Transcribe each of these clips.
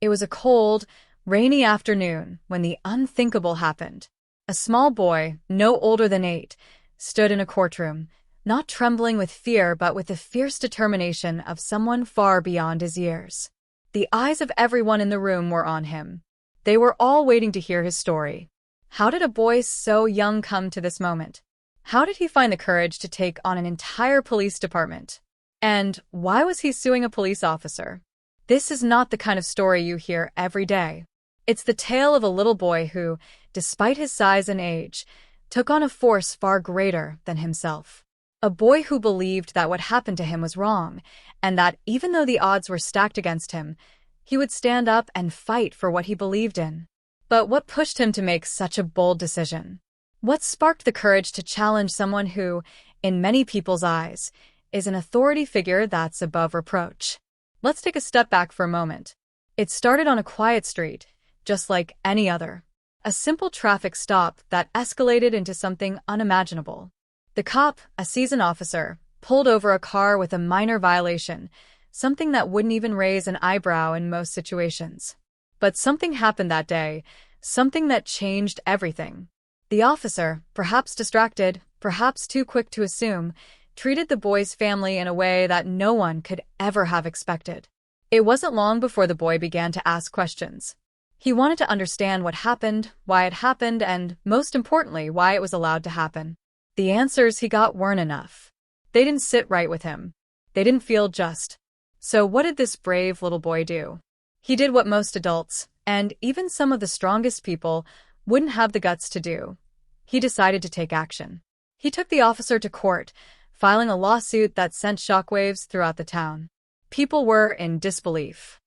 It was a cold, rainy afternoon when the unthinkable happened. A small boy, no older than 8, stood in a courtroom, not trembling with fear but with the fierce determination of someone far beyond his years. The eyes of everyone in the room were on him. They were all waiting to hear his story. How did a boy so young come to this moment? How did he find the courage to take on an entire police department? And why was he suing a police officer? This is not the kind of story you hear every day. It's the tale of a little boy who, despite his size and age, took on a force far greater than himself. A boy who believed that what happened to him was wrong, and that even though the odds were stacked against him, he would stand up and fight for what he believed in. But what pushed him to make such a bold decision? What sparked the courage to challenge someone who, in many people's eyes, is an authority figure that's above reproach? Let's take a step back for a moment. It started on a quiet street, just like any other. A simple traffic stop that escalated into something unimaginable. The cop, a seasoned officer, pulled over a car with a minor violation, something that wouldn't even raise an eyebrow in most situations. But something happened that day, something that changed everything. The officer, perhaps distracted, perhaps too quick to assume, treated the boy's family in a way that no one could ever have expected. It wasn't long before the boy began to ask questions. He wanted to understand what happened, why it happened, and, most importantly, why it was allowed to happen. The answers he got weren't enough. They didn't sit right with him. They didn't feel just. So what did this brave little boy do? He did what most adults, and even some of the strongest people, wouldn't have the guts to do. He decided to take action. He took the officer to court, filing a lawsuit that sent shockwaves throughout the town. People were in disbelief.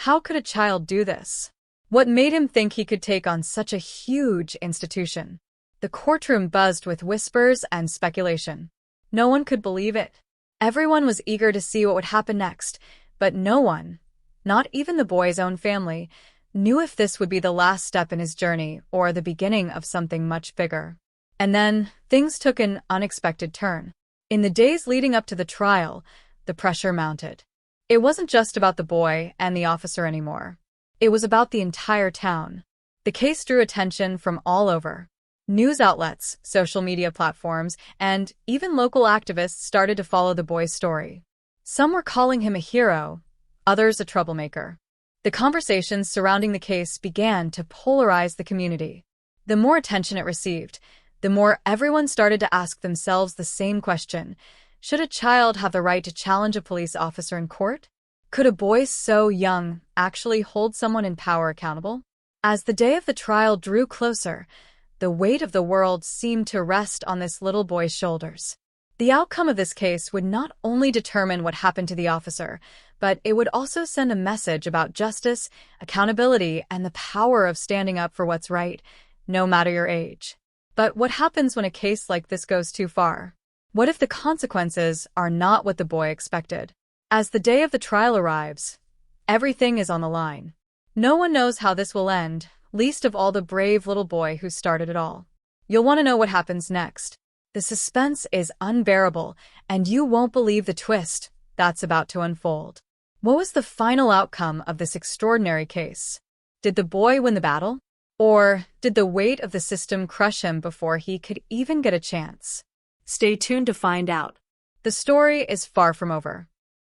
How could a child do this? What made him think he could take on such a huge institution? The courtroom buzzed with whispers and speculation. No one could believe it. Everyone was eager to see what would happen next, but no one, not even the boy's own family, knew if this would be the last step in his journey or the beginning of something much bigger. And then, things took an unexpected turn. In the days leading up to the trial, the pressure mounted. It wasn't just about the boy and the officer anymore. It was about the entire town. The case drew attention from all over. News outlets, social media platforms, and even local activists started to follow the boy's story. Some were calling him a hero, others a troublemaker. The conversations surrounding the case began to polarize the community. The more attention it received, the more everyone started to ask themselves the same question: should a child have the right to challenge a police officer in court? Could a boy so young actually hold someone in power accountable? As the day of the trial drew closer, the weight of the world seemed to rest on this little boy's shoulders. The outcome of this case would not only determine what happened to the officer, but it would also send a message about justice, accountability, and the power of standing up for what's right, no matter your age. But what happens when a case like this goes too far? What if the consequences are not what the boy expected? As the day of the trial arrives, everything is on the line. No one knows how this will end, least of all the brave little boy who started it all. You'll want to know what happens next. The suspense is unbearable, and you won't believe the twist that's about to unfold. What was the final outcome of this extraordinary case? Did the boy win the battle? Or did the weight of the system crush him before he could even get a chance? Stay tuned to find out. The story is far from over.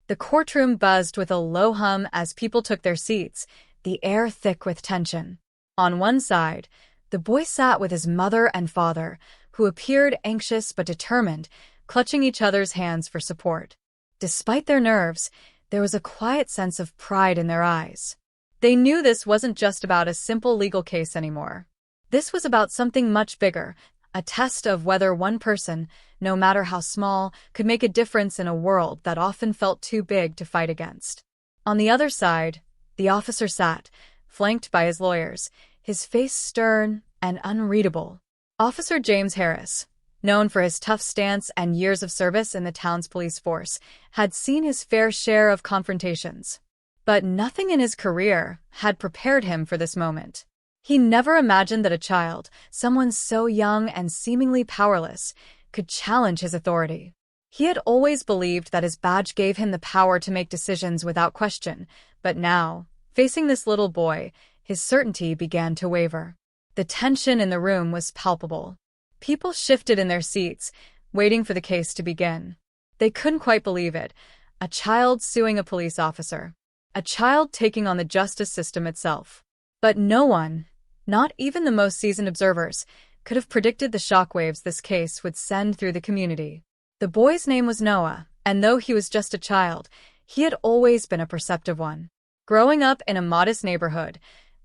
The courtroom buzzed with a low hum as people took their seats, the air thick with tension. On one side, the boy sat with his mother and father, who appeared anxious but determined, clutching each other's hands for support. Despite their nerves, there was a quiet sense of pride in their eyes. They knew this wasn't just about a simple legal case anymore. This was about something much bigger, a test of whether one person, no matter how small, could make a difference in a world that often felt too big to fight against. On the other side, the officer sat, flanked by his lawyers, his face stern and unreadable. Officer James Harris, known for his tough stance and years of service in the town's police force, had seen his fair share of confrontations. But nothing in his career had prepared him for this moment. He never imagined that a child, someone so young and seemingly powerless, could challenge his authority. He had always believed that his badge gave him the power to make decisions without question, but now, Facing this little boy, his certainty began to waver. The tension in the room was palpable. People shifted in their seats, waiting for the case to begin. They couldn't quite believe it. A child suing a police officer. A child taking on the justice system itself. But no one, not even the most seasoned observers, could have predicted the shockwaves this case would send through the community. The boy's name was Noah, and though he was just a child, he had always been a perceptive one. Growing up in a modest neighborhood,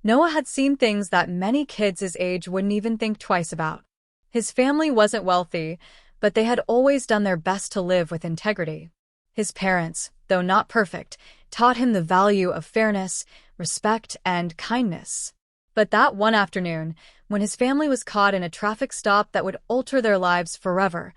Noah had seen things that many kids his age wouldn't even think twice about. His family wasn't wealthy, but they had always done their best to live with integrity. His parents, though not perfect, taught him the value of fairness, respect, and kindness. But that one afternoon, when his family was caught in a traffic stop that would alter their lives forever,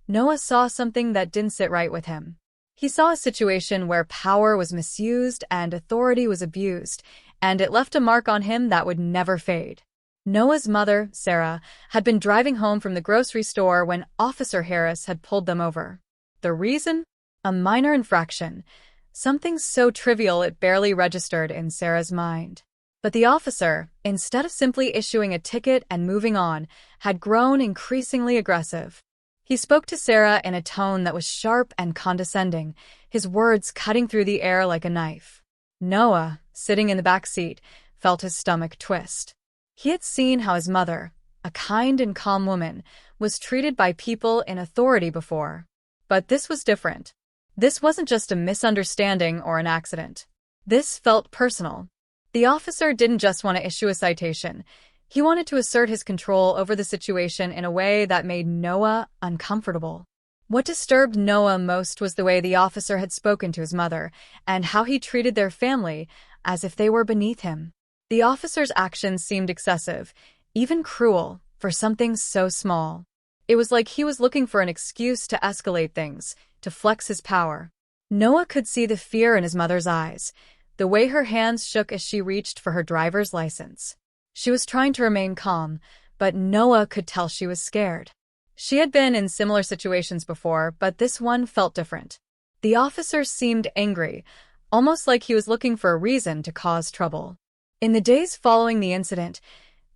Noah saw something that didn't sit right with him. He saw a situation where power was misused and authority was abused, and it left a mark on him that would never fade. Noah's mother, Sarah, had been driving home from the grocery store when Officer Harris had pulled them over. The reason? A minor infraction, something so trivial it barely registered in Sarah's mind. But the officer, instead of simply issuing a ticket and moving on, had grown increasingly aggressive. He spoke to Sarah in a tone that was sharp and condescending, his words cutting through the air like a knife. Noah, sitting in the back seat, felt his stomach twist. He had seen how his mother, a kind and calm woman, was treated by people in authority before. But this was different. This wasn't just a misunderstanding or an accident. This felt personal. The officer didn't just want to issue a citation. He wanted to assert his control over the situation in a way that made Noah uncomfortable. What disturbed Noah most was the way the officer had spoken to his mother and how he treated their family as if they were beneath him. The officer's actions seemed excessive, even cruel, for something so small. It was like he was looking for an excuse to escalate things, to flex his power. Noah could see the fear in his mother's eyes, the way her hands shook as she reached for her driver's license. She was trying to remain calm, but Noah could tell she was scared. She had been in similar situations before, but this one felt different. The officer seemed angry, almost like he was looking for a reason to cause trouble. In the days following the incident,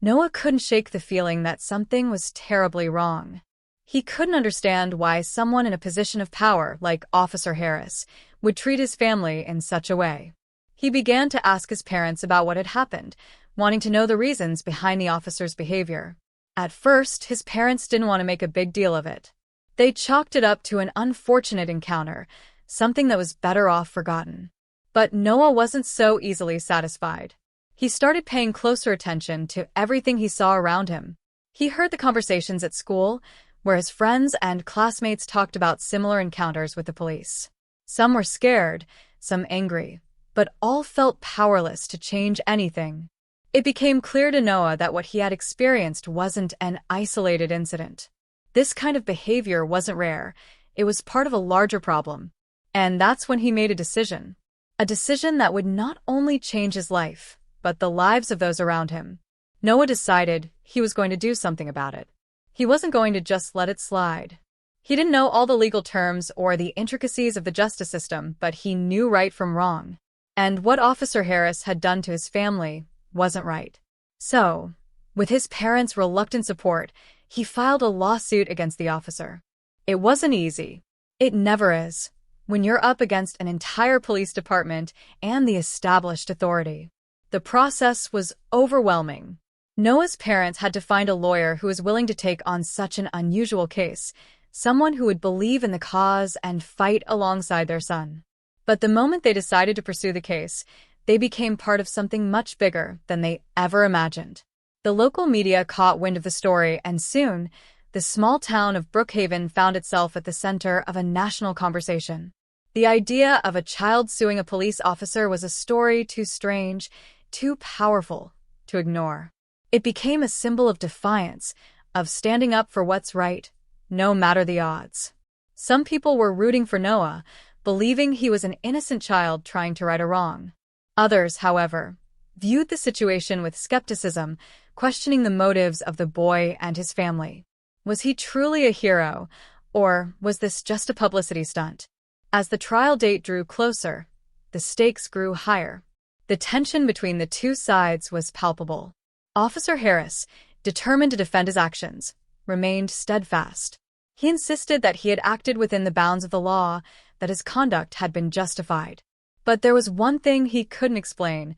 Noah couldn't shake the feeling that something was terribly wrong. He couldn't understand why someone in a position of power, like Officer Harris, would treat his family in such a way. He began to ask his parents about what had happened, wanting to know the reasons behind the officer's behavior. At first, his parents didn't want to make a big deal of it. They chalked it up to an unfortunate encounter, something that was better off forgotten. But Noah wasn't so easily satisfied. He started paying closer attention to everything he saw around him. He heard the conversations at school, where his friends and classmates talked about similar encounters with the police. Some were scared, some angry, but all felt powerless to change anything. It became clear to Noah that what he had experienced wasn't an isolated incident. This kind of behavior wasn't rare. It was part of a larger problem. And that's when he made a decision. A decision that would not only change his life, but the lives of those around him. Noah decided he was going to do something about it. He wasn't going to just let it slide. He didn't know all the legal terms or the intricacies of the justice system, but he knew right from wrong. And what Officer Harris had done to his family wasn't right. So, with his parents' reluctant support, he filed a lawsuit against the officer. It wasn't easy. It never is, when you're up against an entire police department and the established authority. The process was overwhelming. Noah's parents had to find a lawyer who was willing to take on such an unusual case, someone who would believe in the cause and fight alongside their son. But the moment they decided to pursue the case, they became part of something much bigger than they ever imagined. The local media caught wind of the story, and soon, the small town of Brookhaven found itself at the center of a national conversation. The idea of a child suing a police officer was a story too strange, too powerful to ignore. It became a symbol of defiance, of standing up for what's right, no matter the odds. Some people were rooting for Noah, believing he was an innocent child trying to right a wrong. Others, however, viewed the situation with skepticism, questioning the motives of the boy and his family. Was he truly a hero, or was this just a publicity stunt? As the trial date drew closer, the stakes grew higher. The tension between the two sides was palpable. Officer Harris, determined to defend his actions, remained steadfast. He insisted that he had acted within the bounds of the law, that his conduct had been justified. But there was one thing he couldn't explain.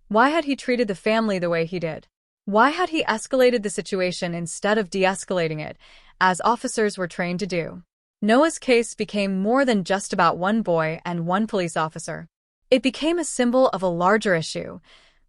Why had he treated the family the way he did? Why had he escalated the situation instead of de-escalating it, as officers were trained to do? Noah's case became more than just about one boy and one police officer. It became a symbol of a larger issue,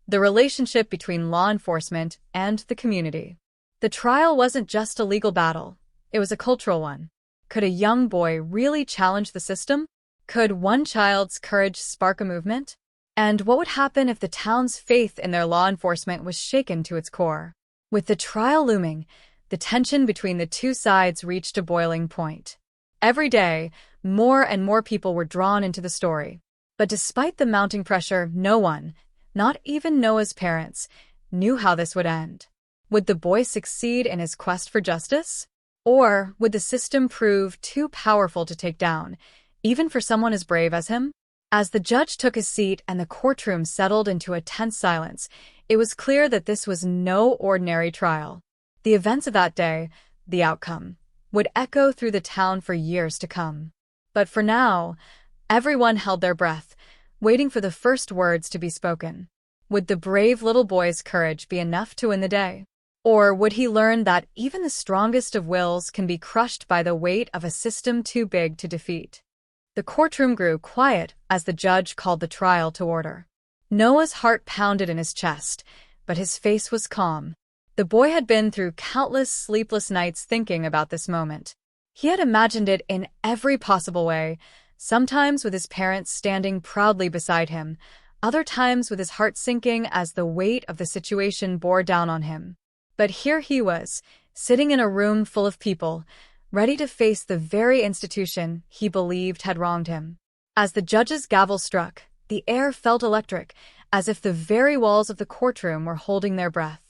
the relationship between law enforcement and the community. The trial wasn't just a legal battle, it was a cultural one. Could a young boy really challenge the system? Could one child's courage spark a movement? And what would happen if the town's faith in their law enforcement was shaken to its core? With the trial looming, the tension between the two sides reached a boiling point. Every day, more and more people were drawn into the story. But despite the mounting pressure, no one, not even Noah's parents, knew how this would end. Would the boy succeed in his quest for justice? Or would the system prove too powerful to take down, even for someone as brave as him? As the judge took his seat and the courtroom settled into a tense silence, it was clear that this was no ordinary trial. The events of that day, the outcome, would echo through the town for years to come. But for now, everyone held their breath, waiting for the first words to be spoken. Would the brave little boy's courage be enough to win the day? Or would he learn that even the strongest of wills can be crushed by the weight of a system too big to defeat? The courtroom grew quiet as the judge called the trial to order. Noah's heart pounded in his chest, but his face was calm. The boy had been through countless sleepless nights thinking about this moment. He had imagined it in every possible way, sometimes with his parents standing proudly beside him, other times with his heart sinking as the weight of the situation bore down on him. But here he was, sitting in a room full of people, ready to face the very institution he believed had wronged him. As the judge's gavel struck, the air felt electric, as if the very walls of the courtroom were holding their breath.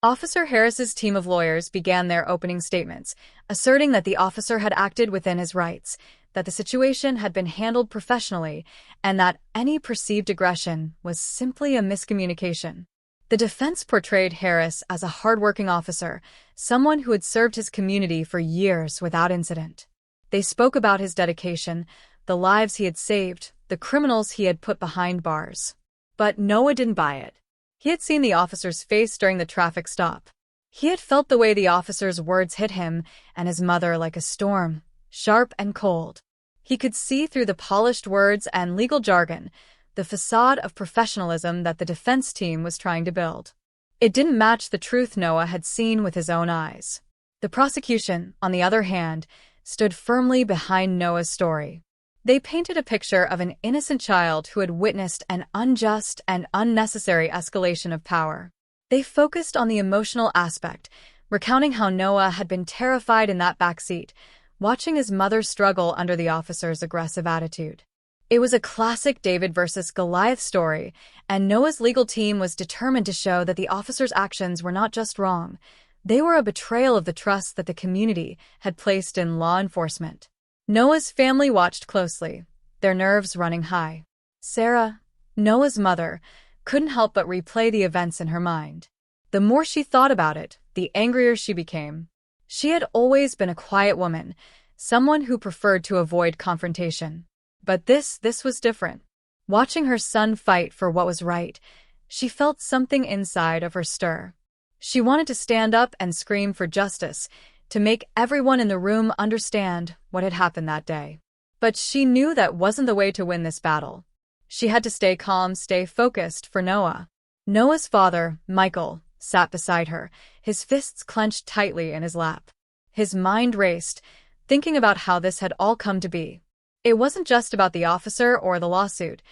Officer Harris's team of lawyers began their opening statements, asserting that the officer had acted within his rights, that the situation had been handled professionally, and that any perceived aggression was simply a miscommunication. The defense portrayed Harris as a hardworking officer, someone who had served his community for years without incident. They spoke about his dedication, the lives he had saved, the criminals he had put behind bars. But Noah didn't buy it. He had seen the officer's face during the traffic stop. He had felt the way the officer's words hit him and his mother like a storm, sharp and cold. He could see through the polished words and legal jargon, the facade of professionalism that the defense team was trying to build. It didn't match the truth Noah had seen with his own eyes. The prosecution, on the other hand, stood firmly behind Noah's story. They painted a picture of an innocent child who had witnessed an unjust and unnecessary escalation of power. They focused on the emotional aspect, recounting how Noah had been terrified in that backseat, watching his mother struggle under the officer's aggressive attitude. It was a classic David versus Goliath story, and Noah's legal team was determined to show that the officer's actions were not just wrong. They were a betrayal of the trust that the community had placed in law enforcement. Noah's family watched closely, their nerves running high. Sarah, Noah's mother, couldn't help but replay the events in her mind. The more she thought about it, the angrier she became. She had always been a quiet woman, someone who preferred to avoid confrontation. But this was different. Watching her son fight for what was right, she felt something inside of her stir. She wanted to stand up and scream for justice, to make everyone in the room understand what had happened that day. But she knew that wasn't the way to win this battle. She had to stay calm, stay focused for Noah. Noah's father, Michael, sat beside her, his fists clenched tightly in his lap. His mind raced, thinking about how this had all come to be. It wasn't just about the officer or the lawsuit.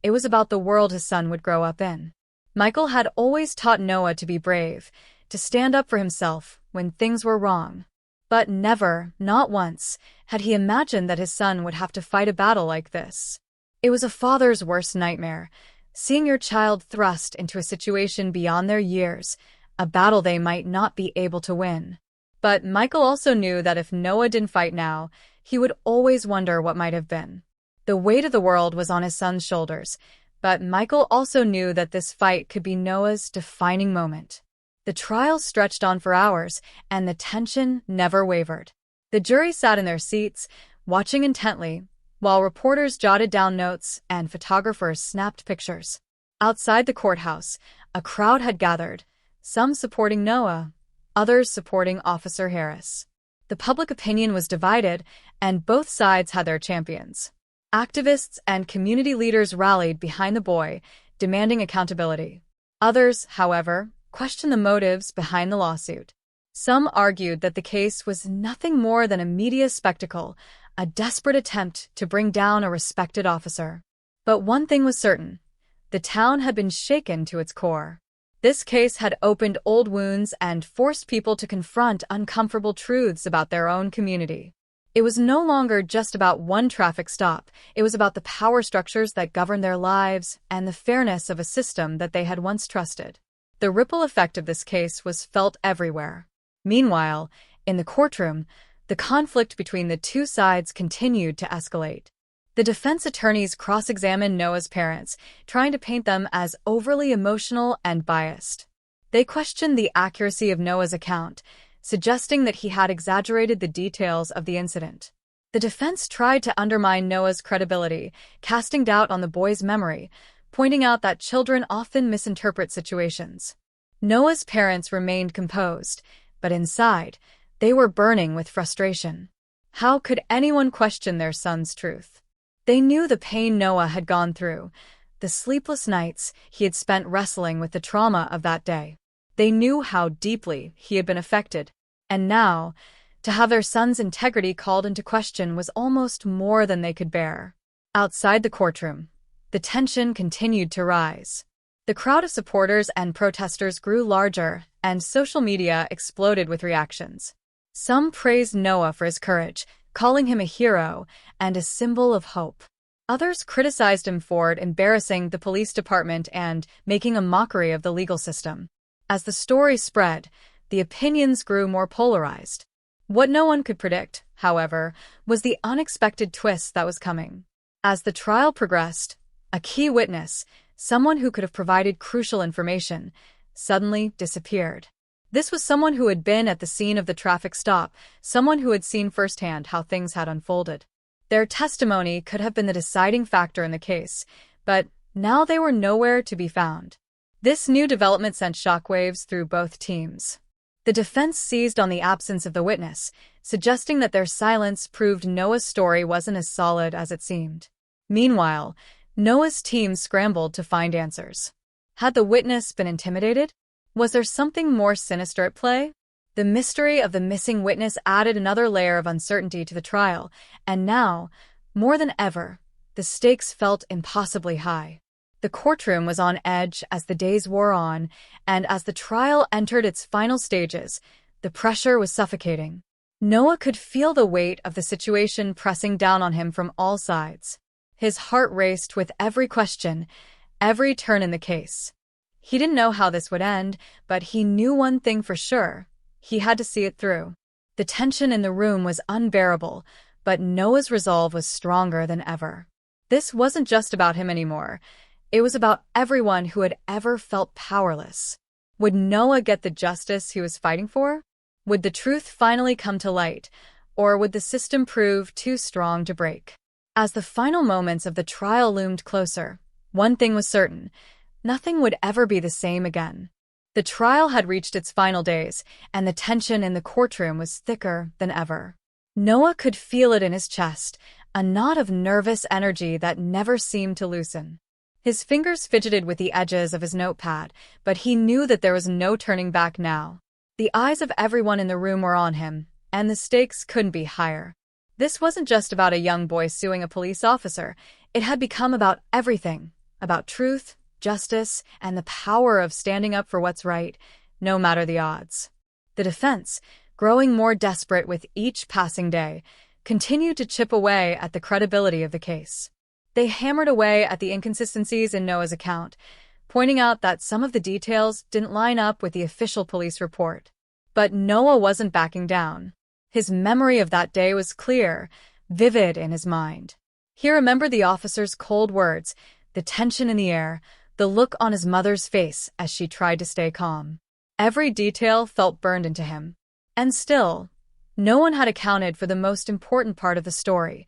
It was about the world his son would grow up in. Michael had always taught Noah to be brave, to stand up for himself when things were wrong. But never, not once, had he imagined that his son would have to fight a battle like this. It was a father's worst nightmare, seeing your child thrust into a situation beyond their years, a battle they might not be able to win. But Michael also knew that if Noah didn't fight now, he would always wonder what might have been. The weight of the world was on his son's shoulders, But Michael also knew that this fight could be Noah's defining moment. The trial stretched on for hours, and the tension never wavered. The jury sat in their seats, watching intently, while reporters jotted down notes and photographers snapped pictures. Outside the courthouse, a crowd had gathered, some supporting Noah, others supporting Officer Harris. The public opinion was divided, and both sides had their champions. Activists and community leaders rallied behind the boy, demanding accountability. Others, however, questioned the motives behind the lawsuit. Some argued that the case was nothing more than a media spectacle, a desperate attempt to bring down a respected officer. But one thing was certain: the town had been shaken to its core. This case had opened old wounds and forced people to confront uncomfortable truths about their own community. It was no longer just about one traffic stop. It was about the power structures that governed their lives and the fairness of a system that they had once trusted. The ripple effect of this case was felt everywhere. Meanwhile, in the courtroom, the conflict between the two sides continued to escalate. The defense attorneys cross-examined Noah's parents, trying to paint them as overly emotional and biased. They questioned the accuracy of Noah's account, suggesting that he had exaggerated the details of the incident. The defense tried to undermine Noah's credibility, casting doubt on the boy's memory, pointing out that children often misinterpret situations. Noah's parents remained composed, but inside, they were burning with frustration. How could anyone question their son's truth? They knew the pain Noah had gone through, the sleepless nights he had spent wrestling with the trauma of that day. They knew how deeply he had been affected, and now, to have their son's integrity called into question was almost more than they could bear. Outside the courtroom, the tension continued to rise. The crowd of supporters and protesters grew larger, and social media exploded with reactions. Some praised Noah for his courage, calling him a hero and a symbol of hope. Others criticized him for embarrassing the police department and making a mockery of the legal system. As the story spread, the opinions grew more polarized. What no one could predict, however, was the unexpected twist that was coming. As the trial progressed, a key witness, someone who could have provided crucial information, suddenly disappeared. This was someone who had been at the scene of the traffic stop, someone who had seen firsthand how things had unfolded. Their testimony could have been the deciding factor in the case, but now they were nowhere to be found. This new development sent shockwaves through both teams. The defense seized on the absence of the witness, suggesting that their silence proved Noah's story wasn't as solid as it seemed. Meanwhile, Noah's team scrambled to find answers. Had the witness been intimidated? Was there something more sinister at play? The mystery of the missing witness added another layer of uncertainty to the trial, and now, more than ever, the stakes felt impossibly high. The courtroom was on edge as the days wore on, and as the trial entered its final stages, the pressure was suffocating. Noah could feel the weight of the situation pressing down on him from all sides. His heart raced with every question, every turn in the case. He didn't know how this would end, but he knew one thing for sure: he had to see it through. The tension in the room was unbearable, but Noah's resolve was stronger than ever. This wasn't just about him anymore. It was about everyone who had ever felt powerless. Would Noah get the justice he was fighting for? Would the truth finally come to light, or would the system prove too strong to break? As the final moments of the trial loomed closer, one thing was certain: nothing would ever be the same again. The trial had reached its final days, and the tension in the courtroom was thicker than ever. Noah could feel it in his chest, a knot of nervous energy that never seemed to loosen. His fingers fidgeted with the edges of his notepad, but he knew that there was no turning back now. The eyes of everyone in the room were on him, and the stakes couldn't be higher. This wasn't just about a young boy suing a police officer. It had become about everything, about truth, justice, and the power of standing up for what's right, no matter the odds. The defense, growing more desperate with each passing day, continued to chip away at the credibility of the case. They hammered away at the inconsistencies in Noah's account, pointing out that some of the details didn't line up with the official police report. But Noah wasn't backing down. His memory of that day was clear, vivid in his mind. He remembered the officer's cold words, The tension in the air, the look on his mother's face as she tried to stay calm. Every detail felt burned into him. And still, no one had accounted for the most important part of the story,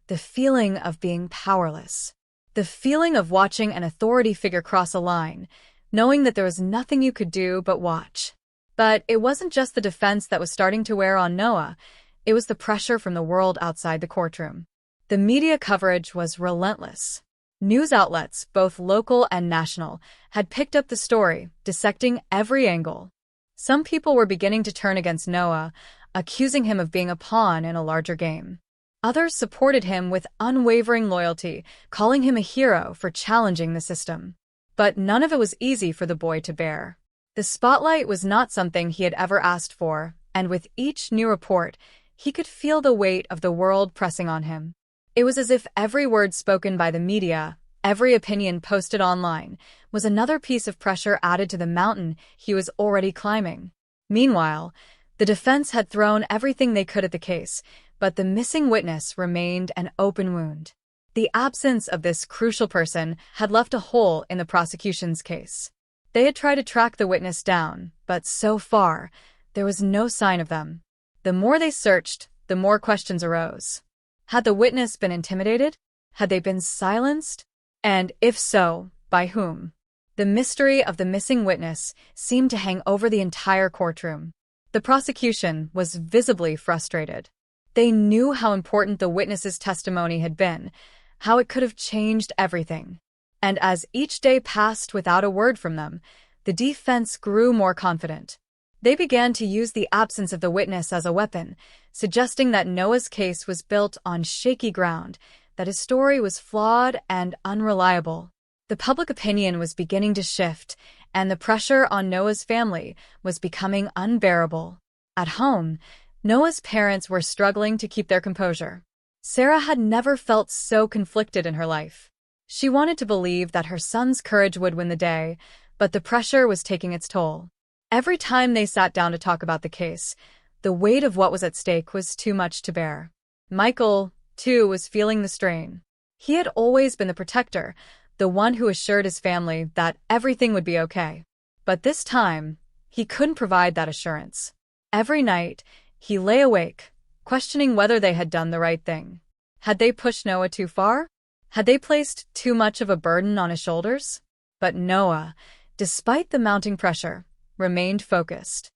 the feeling of being powerless. The feeling of watching an authority figure cross a line, knowing that there was nothing you could do but watch. But it wasn't just the defense that was starting to wear on Noah, it was the pressure from the world outside the courtroom. The media coverage was relentless. News outlets, both local and national, had picked up the story, dissecting every angle. Some people were beginning to turn against Noah, accusing him of being a pawn in a larger game. Others supported him with unwavering loyalty, calling him a hero for challenging the system. But none of it was easy for the boy to bear. The spotlight was not something he had ever asked for, and with each new report, he could feel the weight of the world pressing on him. It was as if every word spoken by the media, every opinion posted online, was another piece of pressure added to the mountain he was already climbing. Meanwhile, the defense had thrown everything they could at the case, but the missing witness remained an open wound. The absence of this crucial person had left a hole in the prosecution's case. They had tried to track the witness down, but so far, there was no sign of them. The more they searched, the more questions arose. Had the witness been intimidated? Had they been silenced? And if so, by whom? The mystery of the missing witness seemed to hang over the entire courtroom. The prosecution was visibly frustrated. They knew how important the witness's testimony had been, how it could have changed everything. And as each day passed without a word from them, the defense grew more confident. They began to use the absence of the witness as a weapon, suggesting that Noah's case was built on shaky ground, that his story was flawed and unreliable. The public opinion was beginning to shift, and the pressure on Noah's family was becoming unbearable. At home, Noah's parents were struggling to keep their composure. Sarah had never felt so conflicted in her life. She wanted to believe that her son's courage would win the day, but the pressure was taking its toll. Every time they sat down to talk about the case, the weight of what was at stake was too much to bear. Michael, too, was feeling the strain. He had always been the protector, the one who assured his family that everything would be okay. But this time, he couldn't provide that assurance. Every night, he lay awake, questioning whether they had done the right thing. Had they pushed Noah too far? Had they placed too much of a burden on his shoulders? But Noah, despite the mounting pressure, remained focused.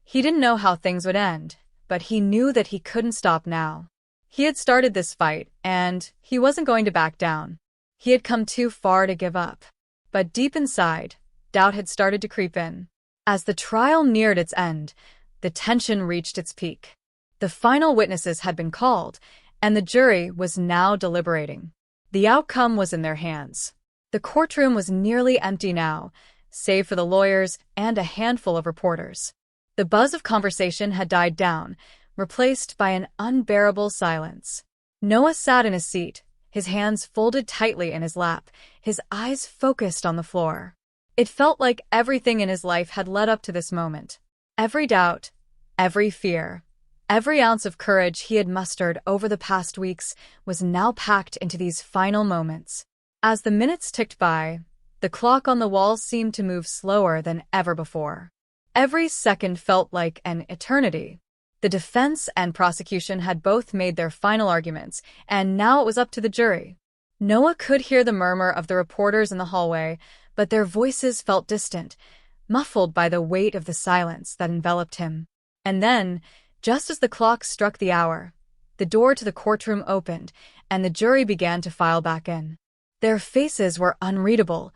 He didn't know how things would end, but he knew that he couldn't stop now. He had started this fight, and he wasn't going to back down. He had come too far to give up. But deep inside, doubt had started to creep in. As the trial neared its end, the tension reached its peak. The final witnesses had been called, and the jury was now deliberating. The outcome was in their hands. The courtroom was nearly empty now, save for the lawyers and a handful of reporters. The buzz of conversation had died down, replaced by an unbearable silence. Noah sat in his seat, his hands folded tightly in his lap, his eyes focused on the floor. It felt like everything in his life had led up to this moment. Every doubt, every fear, every ounce of courage he had mustered over the past weeks was now packed into these final moments. As the minutes ticked by, the clock on the wall seemed to move slower than ever before. Every second felt like an eternity. The defense and prosecution had both made their final arguments, and now it was up to the jury. Noah could hear the murmur of the reporters in the hallway, but their voices felt distant, muffled by the weight of the silence that enveloped him. And then, just as the clock struck the hour, the door to the courtroom opened, and the jury began to file back in. Their faces were unreadable,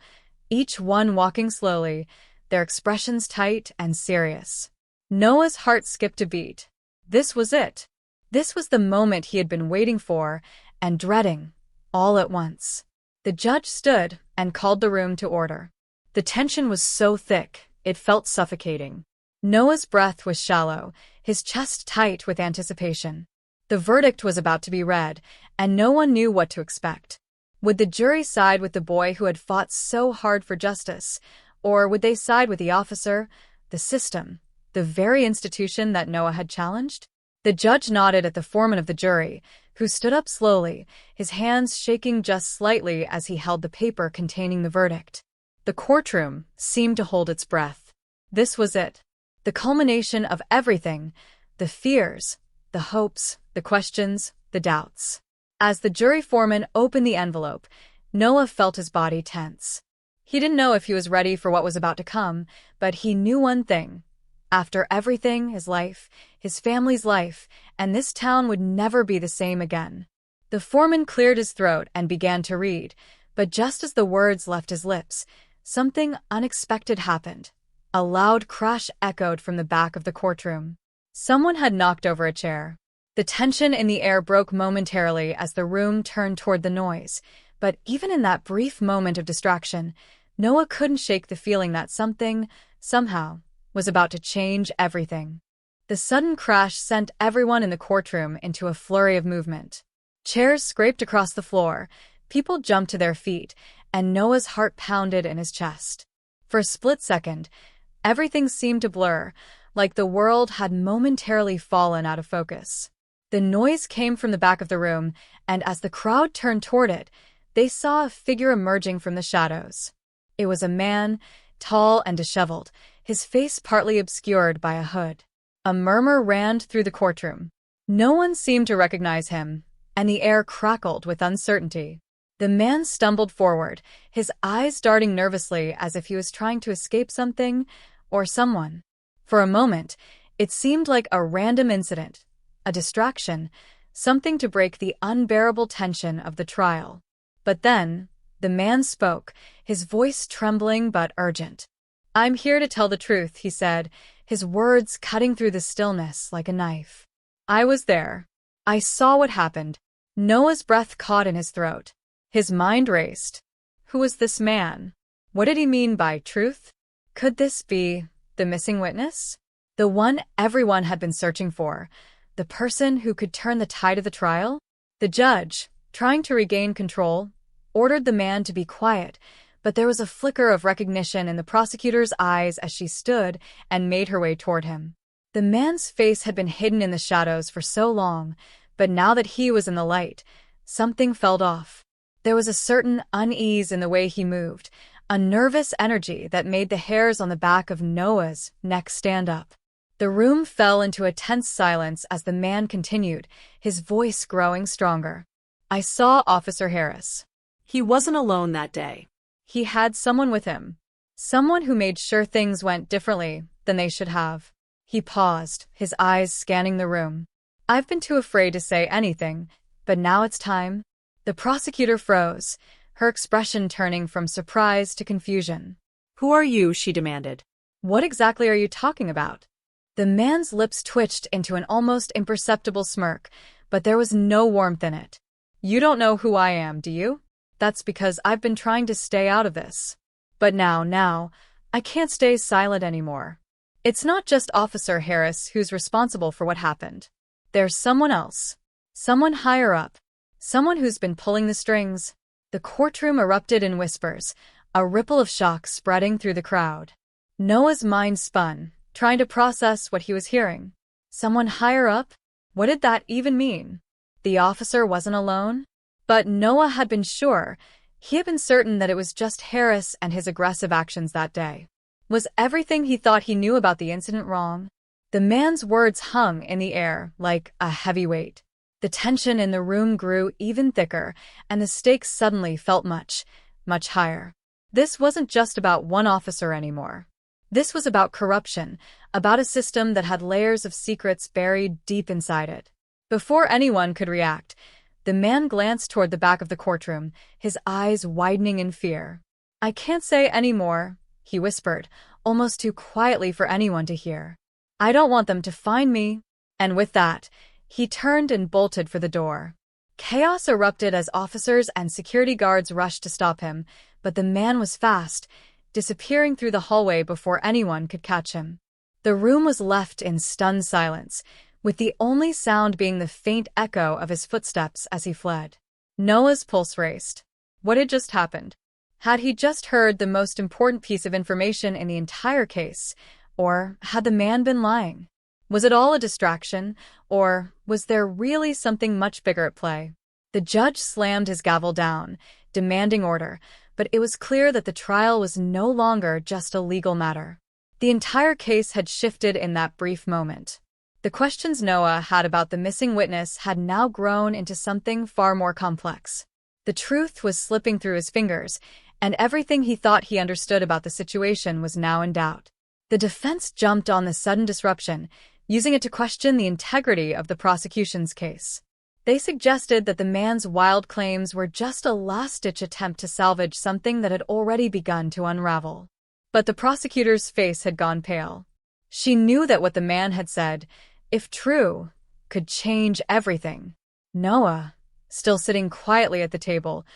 each one walking slowly, their expressions tight and serious. Noah's heart skipped a beat. This was it. This was the moment he had been waiting for and dreading, all at once. The judge stood and called the room to order. The tension was so thick, it felt suffocating. Noah's breath was shallow, his chest tight with anticipation. The verdict was about to be read, and no one knew what to expect. Would the jury side with the boy who had fought so hard for justice, or would they side with the officer, the system, the very institution that Noah had challenged? The judge nodded at the foreman of the jury, who stood up slowly, his hands shaking just slightly as he held the paper containing the verdict. The courtroom seemed to hold its breath. This was it. The culmination of everything, the fears, the hopes, the questions, the doubts. As the jury foreman opened the envelope, Noah felt his body tense. He didn't know if he was ready for what was about to come, but he knew one thing. After everything, his life, his family's life, and this town would never be the same again. The foreman cleared his throat and began to read, but just as the words left his lips, something unexpected happened. A loud crash echoed from the back of the courtroom. Someone had knocked over a chair. The tension in the air broke momentarily as the room turned toward the noise, but even in that brief moment of distraction, Noah couldn't shake the feeling that something, somehow, was about to change everything. The sudden crash sent everyone in the courtroom into a flurry of movement. Chairs scraped across the floor, people jumped to their feet, and Noah's heart pounded in his chest. For a split second, everything seemed to blur, like the world had momentarily fallen out of focus. The noise came from the back of the room, and as the crowd turned toward it, they saw a figure emerging from the shadows. It was a man, tall and disheveled, his face partly obscured by a hood. A murmur ran through the courtroom. No one seemed to recognize him, and the air crackled with uncertainty. The man stumbled forward, his eyes darting nervously as if he was trying to escape something or someone. For a moment, it seemed like a random incident, a distraction, something to break the unbearable tension of the trial. But then, the man spoke, his voice trembling but urgent. "I'm here to tell the truth," he said, his words cutting through the stillness like a knife. "I was there. I saw what happened." Noah's breath caught in his throat. His mind raced. Who was this man? What did he mean by truth? Could this be the missing witness? The one everyone had been searching for? The person who could turn the tide of the trial? The judge, trying to regain control, ordered the man to be quiet, but there was a flicker of recognition in the prosecutor's eyes as she stood and made her way toward him. The man's face had been hidden in the shadows for so long, but now that he was in the light, something felt off. There was a certain unease in the way he moved, a nervous energy that made the hairs on the back of Noah's neck stand up. The room fell into a tense silence as the man continued, his voice growing stronger. "I saw Officer Harris. He wasn't alone that day. He had someone with him. Someone who made sure things went differently than they should have." He paused, his eyes scanning the room. "I've been too afraid to say anything, but now it's time." The prosecutor froze, her expression turning from surprise to confusion. "Who are you?" she demanded. "What exactly are you talking about?" The man's lips twitched into an almost imperceptible smirk, but there was no warmth in it. "You don't know who I am, do you? That's because I've been trying to stay out of this. But now, I can't stay silent anymore. It's not just Officer Harris who's responsible for what happened. There's someone else. Someone higher up. Someone who's been pulling the strings." The courtroom erupted in whispers, a ripple of shock spreading through the crowd. Noah's mind spun, trying to process what he was hearing. Someone higher up? What did that even mean? The officer wasn't alone? But Noah had been sure. He had been certain that it was just Harris and his aggressive actions that day. Was everything he thought he knew about the incident wrong? The man's words hung in the air like a heavy weight. The tension in the room grew even thicker, and the stakes suddenly felt much, much higher. This wasn't just about one officer anymore. This was about corruption, about a system that had layers of secrets buried deep inside it. Before anyone could react, the man glanced toward the back of the courtroom, his eyes widening in fear. "I can't say any more," he whispered, almost too quietly for anyone to hear. "I don't want them to find me." And with that, he turned and bolted for the door. Chaos erupted as officers and security guards rushed to stop him, but the man was fast, disappearing through the hallway before anyone could catch him. The room was left in stunned silence, with the only sound being the faint echo of his footsteps as he fled. Noah's pulse raced. What had just happened? Had he just heard the most important piece of information in the entire case, or had the man been lying? Was it all a distraction, or was there really something much bigger at play? The judge slammed his gavel down, demanding order, but it was clear that the trial was no longer just a legal matter. The entire case had shifted in that brief moment. The questions Noah had about the missing witness had now grown into something far more complex. The truth was slipping through his fingers, and everything he thought he understood about the situation was now in doubt. The defense jumped on the sudden disruption, using it to question the integrity of the prosecution's case. They suggested that the man's wild claims were just a last-ditch attempt to salvage something that had already begun to unravel. But the prosecutor's face had gone pale. She knew that what the man had said, if true, could change everything. Noah, still sitting quietly at the table,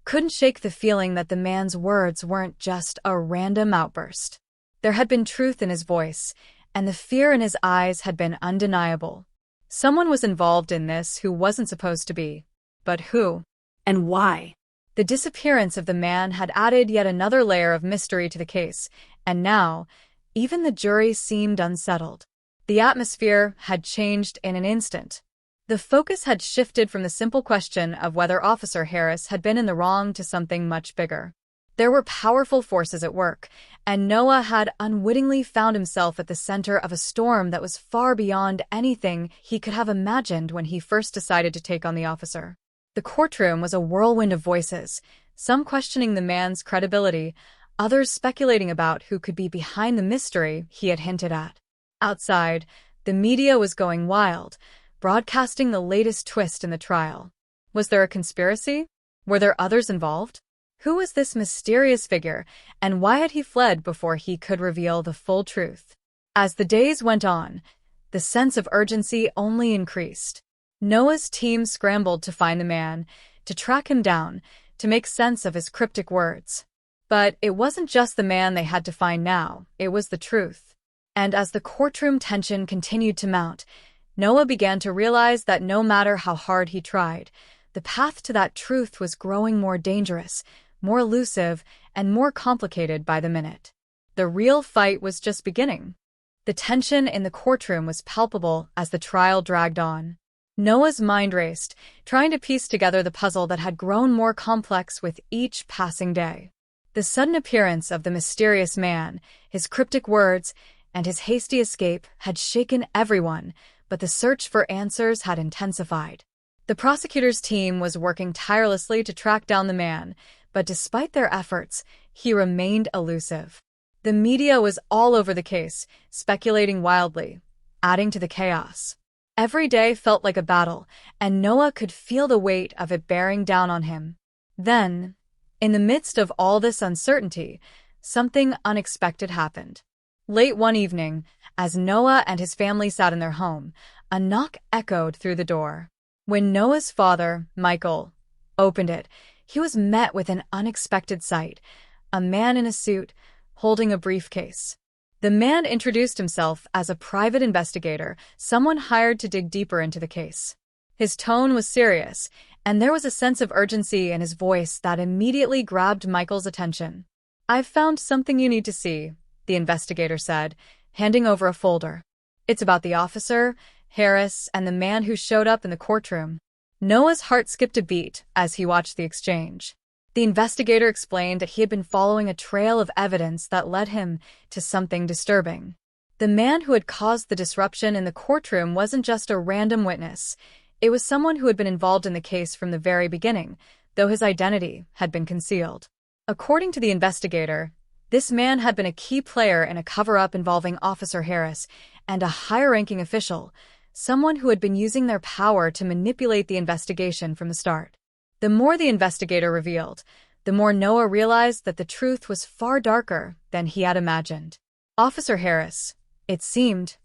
couldn't shake the feeling that the man's words weren't just a random outburst. There had been truth in his voice, and the fear in his eyes had been undeniable. Someone was involved in this who wasn't supposed to be. But who? And why? The disappearance of the man had added yet another layer of mystery to the case, and now, even the jury seemed unsettled. The atmosphere had changed in an instant. The focus had shifted from the simple question of whether Officer Harris had been in the wrong to something much bigger. There were powerful forces at work, and Noah had unwittingly found himself at the center of a storm that was far beyond anything he could have imagined when he first decided to take on the officer. The courtroom was a whirlwind of voices, some questioning the man's credibility, others speculating about who could be behind the mystery he had hinted at. Outside, the media was going wild, broadcasting the latest twist in the trial. Was there a conspiracy? Were there others involved? Who was this mysterious figure, and why had he fled before he could reveal the full truth? As the days went on, the sense of urgency only increased. Noah's team scrambled to find the man, to track him down, to make sense of his cryptic words. But it wasn't just the man they had to find now, it was the truth. And as the courtroom tension continued to mount, Noah began to realize that no matter how hard he tried, the path to that truth was growing more dangerous, more elusive, and more complicated by the minute. The real fight was just beginning. The tension in the courtroom was palpable as the trial dragged on. Noah's mind raced, trying to piece together the puzzle that had grown more complex with each passing day. The sudden appearance of the mysterious man, his cryptic words, and his hasty escape had shaken everyone, but the search for answers had intensified. The prosecutor's team was working tirelessly to track down the man, but despite their efforts, he remained elusive. The media was all over the case, speculating wildly, adding to the chaos. Every day felt like a battle, and Noah could feel the weight of it bearing down on him. Then, in the midst of all this uncertainty, something unexpected happened. Late one evening, as Noah and his family sat in their home, a knock echoed through the door. When Noah's father, Michael, opened it, he was met with an unexpected sight, a man in a suit, holding a briefcase. The man introduced himself as a private investigator, someone hired to dig deeper into the case. His tone was serious, and there was a sense of urgency in his voice that immediately grabbed Michael's attention. "I've found something you need to see," the investigator said, handing over a folder. "It's about the officer, Harris, and the man who showed up in the courtroom." Noah's heart skipped a beat as he watched the exchange. The investigator explained that he had been following a trail of evidence that led him to something disturbing. The man who had caused the disruption in the courtroom wasn't just a random witness. It was someone who had been involved in the case from the very beginning, though his identity had been concealed. According to the investigator, this man had been a key player in a cover-up involving Officer Harris and a higher-ranking official, someone who had been using their power to manipulate the investigation from the start. The more the investigator revealed, the more Noah realized that the truth was far darker than he had imagined. Officer Harris, it seemed,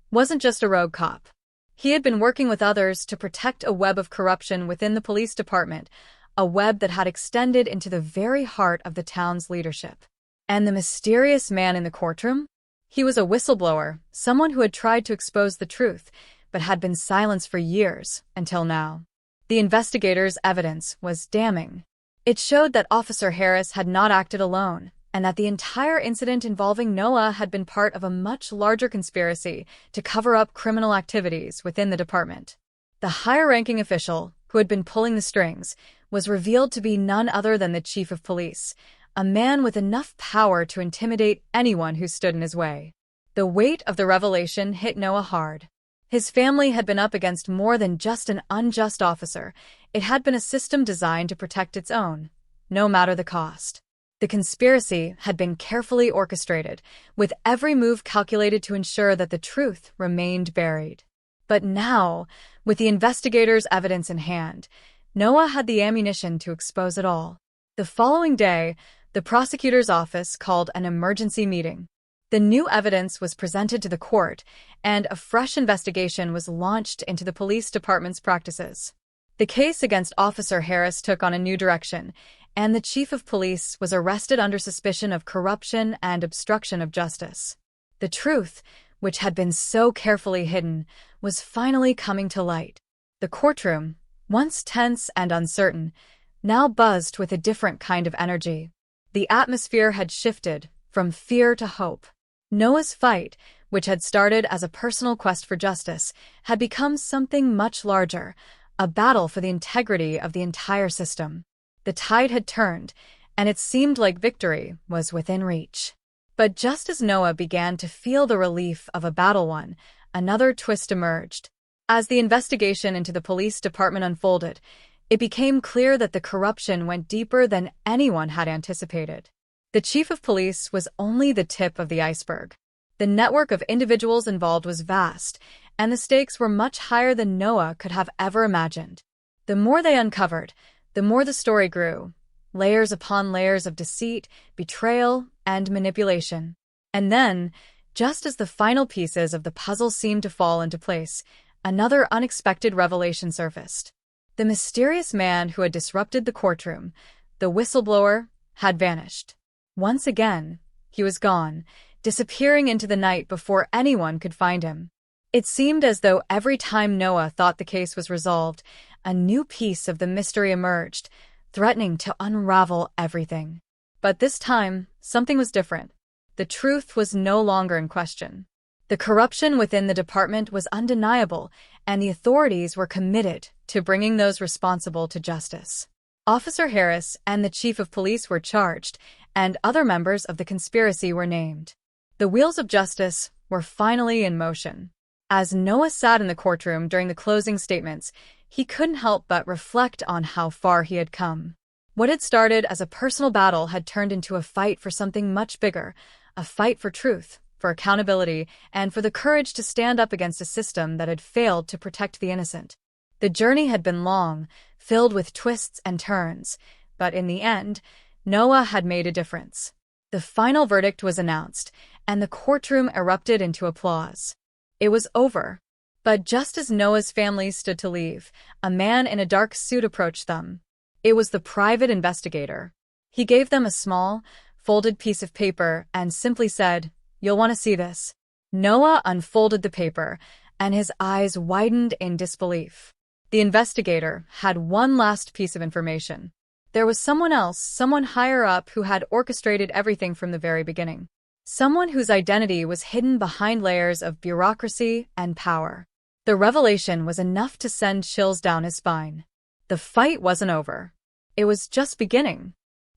wasn't just a rogue cop. He had been working with others to protect a web of corruption within the police department, a web that had extended into the very heart of the town's leadership. And the mysterious man in the courtroom? He was a whistleblower, someone who had tried to expose the truth, but had been silenced for years, until now. The investigators' evidence was damning. It showed that Officer Harris had not acted alone, and that the entire incident involving Noah had been part of a much larger conspiracy to cover up criminal activities within the department. The higher-ranking official, who had been pulling the strings, was revealed to be none other than the chief of police, a man with enough power to intimidate anyone who stood in his way. The weight of the revelation hit Noah hard. His family had been up against more than just an unjust officer. It had been a system designed to protect its own, no matter the cost. The conspiracy had been carefully orchestrated, with every move calculated to ensure that the truth remained buried. But now, with the investigators' evidence in hand, Noah had the ammunition to expose it all. The following day, the prosecutor's office called an emergency meeting. The new evidence was presented to the court, and a fresh investigation was launched into the police department's practices. The case against Officer Harris took on a new direction, and the chief of police was arrested under suspicion of corruption and obstruction of justice. The truth, which had been so carefully hidden, was finally coming to light. The courtroom, once tense and uncertain, now buzzed with a different kind of energy. The atmosphere had shifted from fear to hope. Noah's fight, which had started as a personal quest for justice, had become something much larger, a battle for the integrity of the entire system. The tide had turned, and it seemed like victory was within reach. But just as Noah began to feel the relief of a battle won, another twist emerged. As the investigation into the police department unfolded, it became clear that the corruption went deeper than anyone had anticipated. The chief of police was only the tip of the iceberg. The network of individuals involved was vast, and the stakes were much higher than Noah could have ever imagined. The more they uncovered, the more the story grew, layers upon layers of deceit, betrayal, and manipulation. And then, just as the final pieces of the puzzle seemed to fall into place, another unexpected revelation surfaced. The mysterious man who had disrupted the courtroom, the whistleblower, had vanished. Once again, he was gone, disappearing into the night before anyone could find him. It seemed as though every time Noah thought the case was resolved, a new piece of the mystery emerged, threatening to unravel everything. But this time, something was different. The truth was no longer in question. The corruption within the department was undeniable, and the authorities were committed to bringing those responsible to justice. Officer Harris and the chief of police were charged, and other members of the conspiracy were named. The wheels of justice were finally in motion. As Noah sat in the courtroom during the closing statements, he couldn't help but reflect on how far he had come. What had started as a personal battle had turned into a fight for something much bigger, a fight for truth, for accountability, and for the courage to stand up against a system that had failed to protect the innocent. The journey had been long, filled with twists and turns, but in the end, Noah had made a difference. The final verdict was announced, and the courtroom erupted into applause. It was over. But just as Noah's family stood to leave, a man in a dark suit approached them. It was the private investigator. He gave them a small, folded piece of paper and simply said, "You'll want to see this." Noah unfolded the paper, and his eyes widened in disbelief. The investigator had one last piece of information. There was someone else, someone higher up, who had orchestrated everything from the very beginning. Someone whose identity was hidden behind layers of bureaucracy and power. The revelation was enough to send chills down his spine. The fight wasn't over. It was just beginning.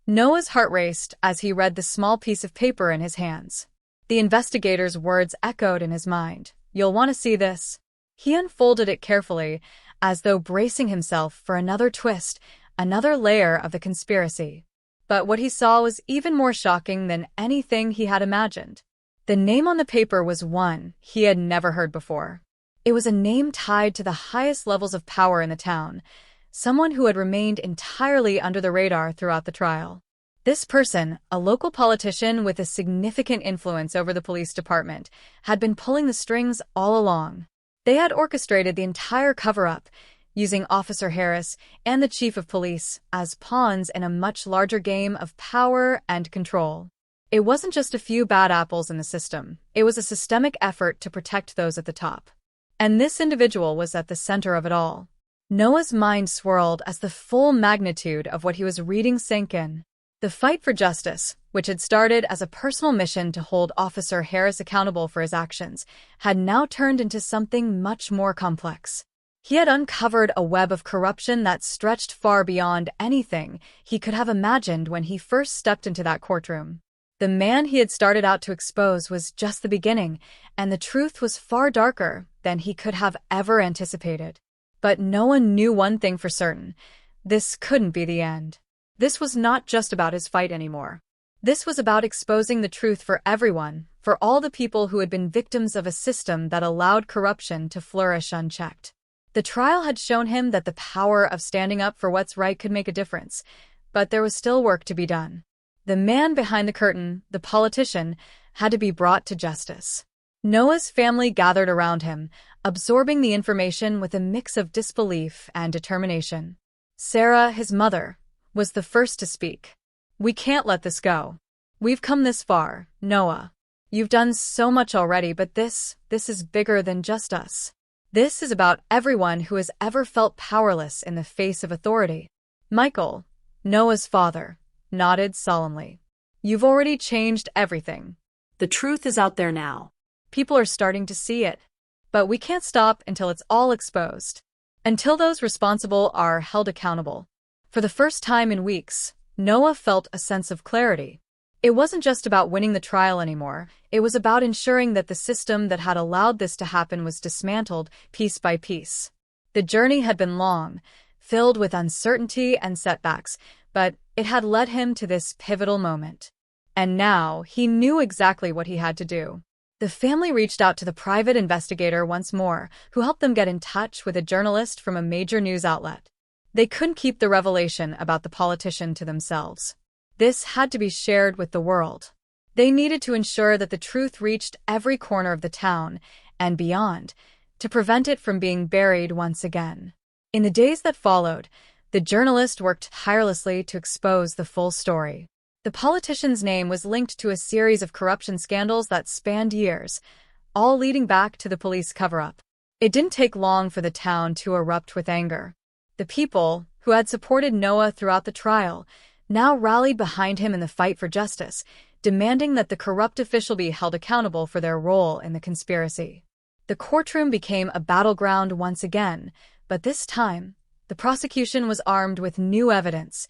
Noah's heart raced as he read the small piece of paper in his hands. The investigator's words echoed in his mind. "You'll want to see this." He unfolded it carefully, as though bracing himself for another twist, another layer of the conspiracy. But what he saw was even more shocking than anything he had imagined. The name on the paper was one he had never heard before. It was a name tied to the highest levels of power in the town, someone who had remained entirely under the radar throughout the trial. This person, a local politician with a significant influence over the police department, had been pulling the strings all along. They had orchestrated the entire cover-up, using Officer Harris and the chief of police as pawns in a much larger game of power and control. It wasn't just a few bad apples in the system. It was a systemic effort to protect those at the top. And this individual was at the center of it all. Noah's mind swirled as the full magnitude of what he was reading sank in. The fight for justice, which had started as a personal mission to hold Officer Harris accountable for his actions, had now turned into something much more complex. He had uncovered a web of corruption that stretched far beyond anything he could have imagined when he first stepped into that courtroom. The man he had started out to expose was just the beginning, and the truth was far darker than he could have ever anticipated. But no one knew one thing for certain: this couldn't be the end. This was not just about his fight anymore. This was about exposing the truth for everyone, for all the people who had been victims of a system that allowed corruption to flourish unchecked. The trial had shown him that the power of standing up for what's right could make a difference, but there was still work to be done. The man behind the curtain, the politician, had to be brought to justice. Noah's family gathered around him, absorbing the information with a mix of disbelief and determination. Sarah, his mother, was the first to speak. "We can't let this go. We've come this far, Noah. You've done so much already, but this is bigger than just us. This is about everyone who has ever felt powerless in the face of authority." Michael, Noah's father, nodded solemnly. "You've already changed everything. The truth is out there now. People are starting to see it. But we can't stop until it's all exposed. Until those responsible are held accountable." For the first time in weeks, Noah felt a sense of clarity. It wasn't just about winning the trial anymore. It was about ensuring that the system that had allowed this to happen was dismantled piece by piece. The journey had been long, filled with uncertainty and setbacks, but it had led him to this pivotal moment. And now he knew exactly what he had to do. The family reached out to the private investigator once more, who helped them get in touch with a journalist from a major news outlet. They couldn't keep the revelation about the politician to themselves. This had to be shared with the world. They needed to ensure that the truth reached every corner of the town and beyond, to prevent it from being buried once again. In the days that followed, the journalist worked tirelessly to expose the full story. The politician's name was linked to a series of corruption scandals that spanned years, all leading back to the police cover-up. It didn't take long for the town to erupt with anger. The people, who had supported Noah throughout the trial, now rallied behind him in the fight for justice, demanding that the corrupt official be held accountable for their role in the conspiracy. The courtroom became a battleground once again, but this time, the prosecution was armed with new evidence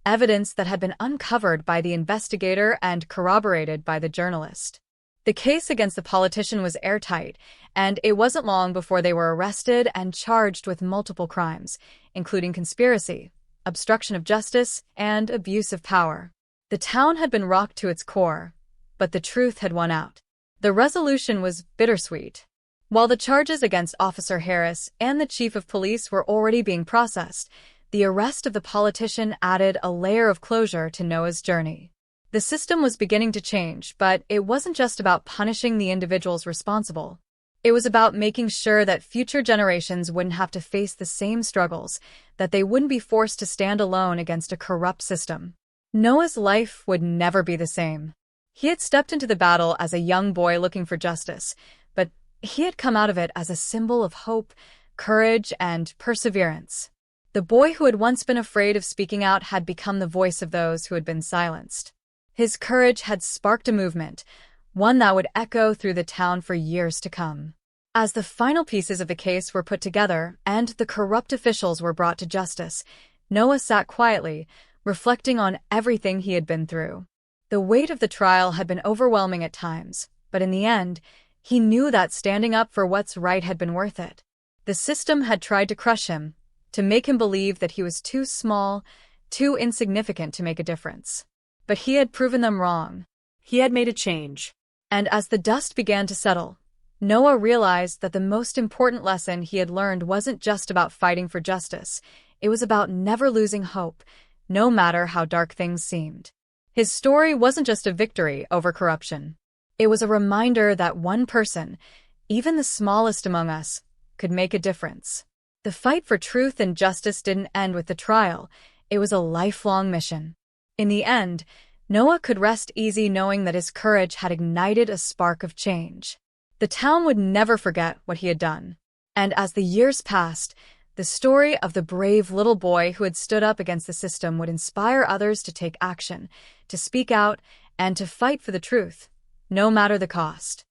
that had been uncovered by the investigator and corroborated by the journalist. The case against the politician was airtight, and it wasn't long before they were arrested and charged with multiple crimes, including conspiracy, obstruction of justice, and abuse of power. The town had been rocked to its core, but the truth had won out. The resolution was bittersweet. While the charges against Officer Harris and the chief of police were already being processed, the arrest of the politician added a layer of closure to Noah's journey. The system was beginning to change, but it wasn't just about punishing the individuals responsible. It was about making sure that future generations wouldn't have to face the same struggles, that they wouldn't be forced to stand alone against a corrupt system. Noah's life would never be the same. He had stepped into the battle as a young boy looking for justice, but he had come out of it as a symbol of hope, courage, and perseverance. The boy who had once been afraid of speaking out had become the voice of those who had been silenced. His courage had sparked a movement, one that would echo through the town for years to come. As the final pieces of the case were put together and the corrupt officials were brought to justice, Noah sat quietly, reflecting on everything he had been through. The weight of the trial had been overwhelming at times, but in the end, he knew that standing up for what's right had been worth it. The system had tried to crush him, to make him believe that he was too small, too insignificant to make a difference. But he had proven them wrong. He had made a change. And as the dust began to settle, Noah realized that the most important lesson he had learned wasn't just about fighting for justice. It was about never losing hope, no matter how dark things seemed. His story wasn't just a victory over corruption. It was a reminder that one person, even the smallest among us, could make a difference. The fight for truth and justice didn't end with the trial. It was a lifelong mission. In the end, Noah could rest easy knowing that his courage had ignited a spark of change. The town would never forget what he had done. And as the years passed, The story of the brave little boy who had stood up against the system would inspire others to take action, to speak out, and to fight for the truth, no matter the cost.